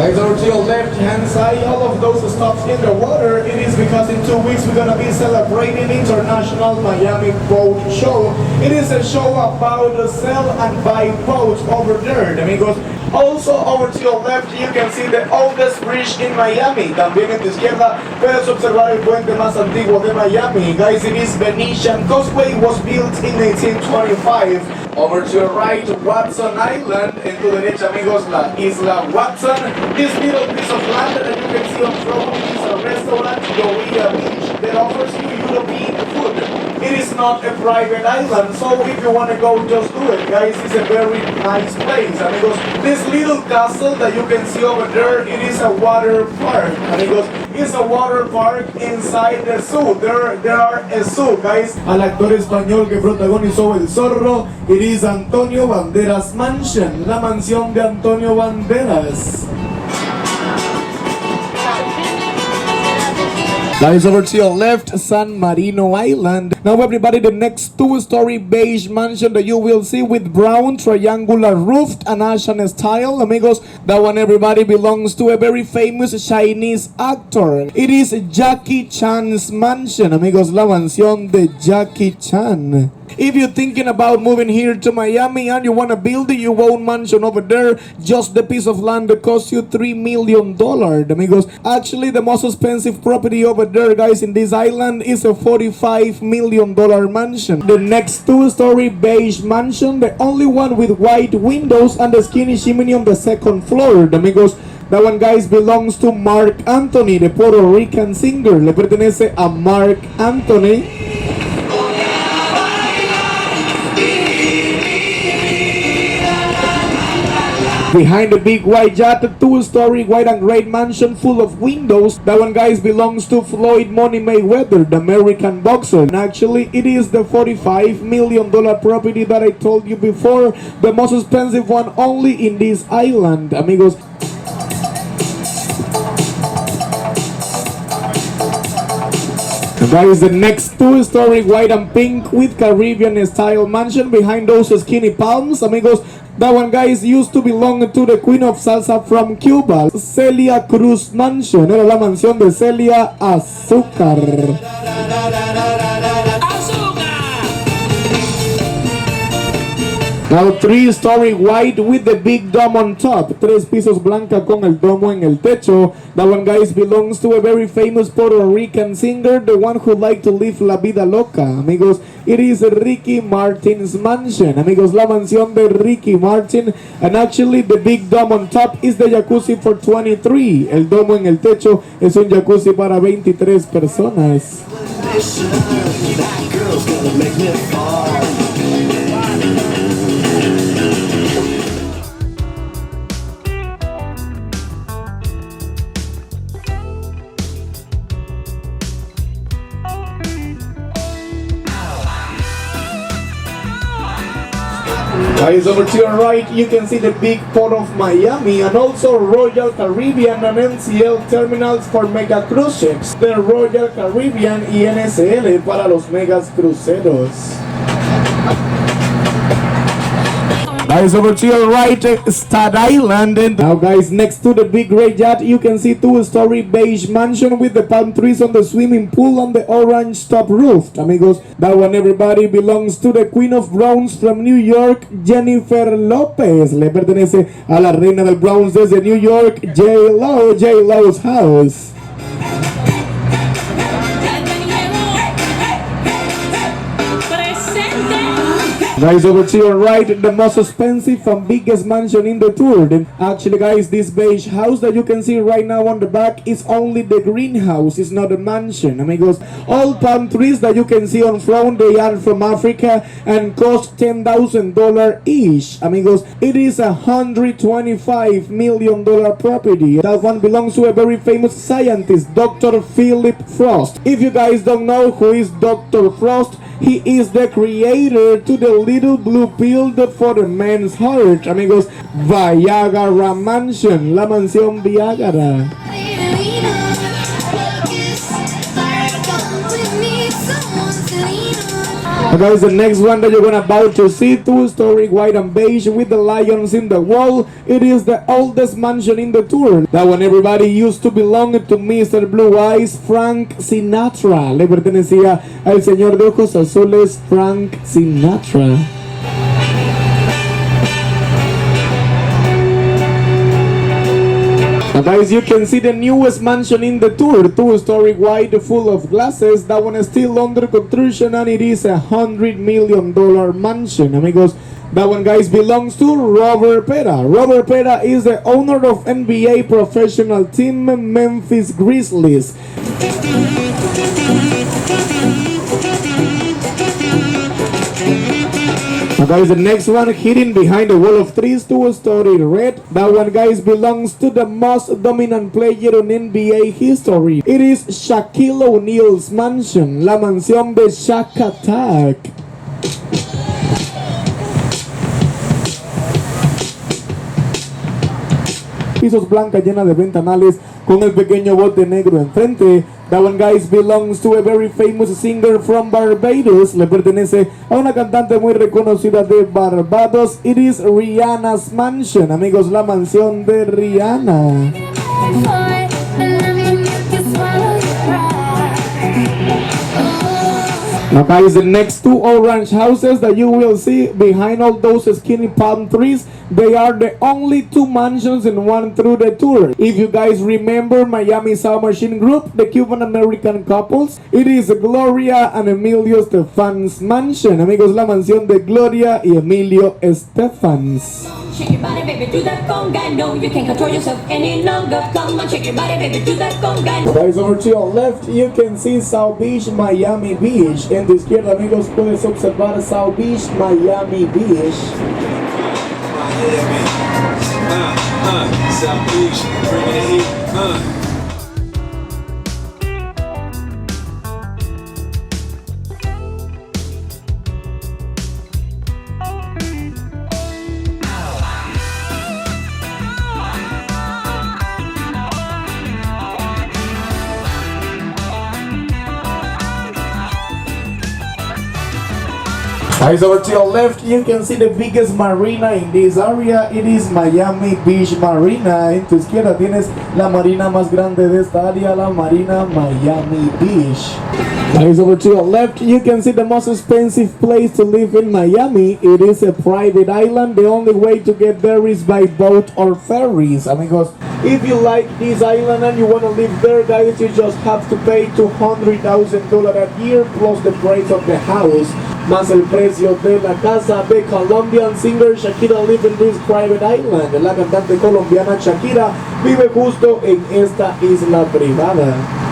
Guys, over to your left hand side, all of those stops in the water, it is because in 2 weeks we're gonna be celebrating International Miami Boat Show. It is a show about the sell and buy boats over there, amigos. Also over to your left, you can see the oldest bridge in Miami. También en tu izquierda puedes observar el puente más antiguo de Miami. Guys, it is Venetian Causeway, was built in 1825. Over to your right, Watson Island. En tu derecha, amigos, la isla Watson. This little piece of land that you can see on front is a restaurant, Gorilla Beach, that offers you European food. It is not a private island, so if you want to go, just do it, guys. It's a very nice place, amigos. This little castle that you can see over there, it is a water park, amigos. It's a water park inside the zoo. There are a zoo, guys. Al actor español que protagonizó El Zorro, it is Antonio Banderas Mansion, la mansión de Antonio Banderas. Guys, over to your left, San Marino Island. Now everybody, the next two-story beige mansion that you will see with brown triangular roof and Asian style, amigos, that one everybody belongs to a very famous Chinese actor. It is Jackie Chan's mansion, amigos, la mansión de Jackie Chan. If you're thinking about moving here to Miami and you want to build your own mansion over there, just the piece of land that costs you $3 million, amigos. Actually, the most expensive property over there, guys, in this island is a $45 million mansion. The next two-story beige mansion, the only one with white windows and the skinny chimney on the second floor, amigos. That one, guys, belongs to Mark Anthony, the Puerto Rican singer. Le pertenece a Mark Anthony. Behind the big white yacht, a two-story white and gray mansion full of windows. That one, guys, belongs to Floyd Money Mayweather, the American boxer. And actually, it is the $45 million property that I told you before. The most expensive one only in this island, amigos. Guys, the next two-story white and pink with Caribbean style mansion behind those skinny palms, amigos. That one, guys, used to belong to the Queen of Salsa from Cuba, Celia Cruz Mansion. Era la mansión de Celia Azúcar. Now, three-story white with the big dome on top. Tres pisos blanca con el domo en el techo. That one, guys, belongs to a very famous Puerto Rican singer, the one who liked to live la vida loca. Amigos, it is Ricky Martin's mansion. Amigos, la mansión de Ricky Martin. And actually, the big dome on top is the jacuzzi for 23. El domo en el techo es un jacuzzi para 23 personas. Guys, over to your right, you can see the big port of Miami and also Royal Caribbean and NCL terminals for mega cruise ships. The Royal Caribbean y NSL para los megas cruceros. Guys, over to your right, Staten Island. And now, guys, next to the big gray yacht, you can see two-story beige mansion with the palm trees on the swimming pool on the orange top roof. Amigos, that one, everybody, belongs to the Queen of Browns from New York, Jennifer Lopez. Le pertenece a la reina del Browns desde New York, J-Lo, J-Lo's house. Guys, over to your right, the most expensive and biggest mansion in the tour. And actually, guys, this beige house that you can see right now on the back is only the greenhouse. It's not a mansion, amigos. All palm trees that you can see on front, they are from Africa and cost $10,000 each, amigos. It is a $125 million property. That one belongs to a very famous scientist, Dr. Philip Frost. If you guys don't know who is Dr. Frost, he is the creator to the little blue pill for the man's heart, amigos. Viagra Mansion, la mansión Viagra. Guys, the next one that you're gonna about to see, two-story white and beige with the lions in the wall. It is the oldest mansion in the tour. That one everybody used to belong to Mr. Blue Eyes, Frank Sinatra. Le pertenecía al señor de ojos azules, Frank Sinatra. Now guys, you can see the newest mansion in the tour, two-story white full of glasses. That one is still under construction and it is $100 million mansion, amigos. That one, guys, belongs to Robert Pera. Robert Pera is the owner of NBA professional team Memphis Grizzlies. Now guys, the next one hidden behind the wall of trees, two-story red. That one, guys, belongs to the most dominant player in NBA history. It is Shaquille O'Neal's mansion, la mansión de Shaq Attack. Pisos blancas llenas de ventanales con el pequeño bote negro enfrente. That one, guys, belongs to a very famous singer from Barbados. Le pertenece a una cantante muy reconocida de Barbados. It is Rihanna's mansion. Amigos, la mansión de Rihanna. Now guys, the next two orange houses that you will see behind all those skinny palm trees, they are the only two mansions in one through the tour. If you guys remember Miami Sound Machine Group, the Cuban-American couples, it is Gloria and Emilio Estefan's mansion. Amigos, la mansión de Gloria y Emilio Estefans. Shake your body, baby, do that conga. No, you can't control yourself any longer. Come on, shake your body, baby, do that conga. Guys, over to your left, you can see South Beach, Miami Beach. En tu izquierda, amigos, puedes observar South Beach, Miami Beach. South Beach, bringing the heat, Guys, over to your left, you can see the biggest marina in this area. It is Miami Beach Marina. En tu izquierda tienes la marina más grande de esta área, la Marina Miami Beach. Guys, over to your left, you can see the most expensive place to live in Miami. It is a private island. The only way to get there is by boat or ferries. Amigos, if you like this island and you want to live there, guys, you just have to pay $200,000 a year plus the price of the house, más el precio de la casa. The Colombian singer Shakira live in this private island. La cantante colombiana Shakira vive justo en esta isla privada.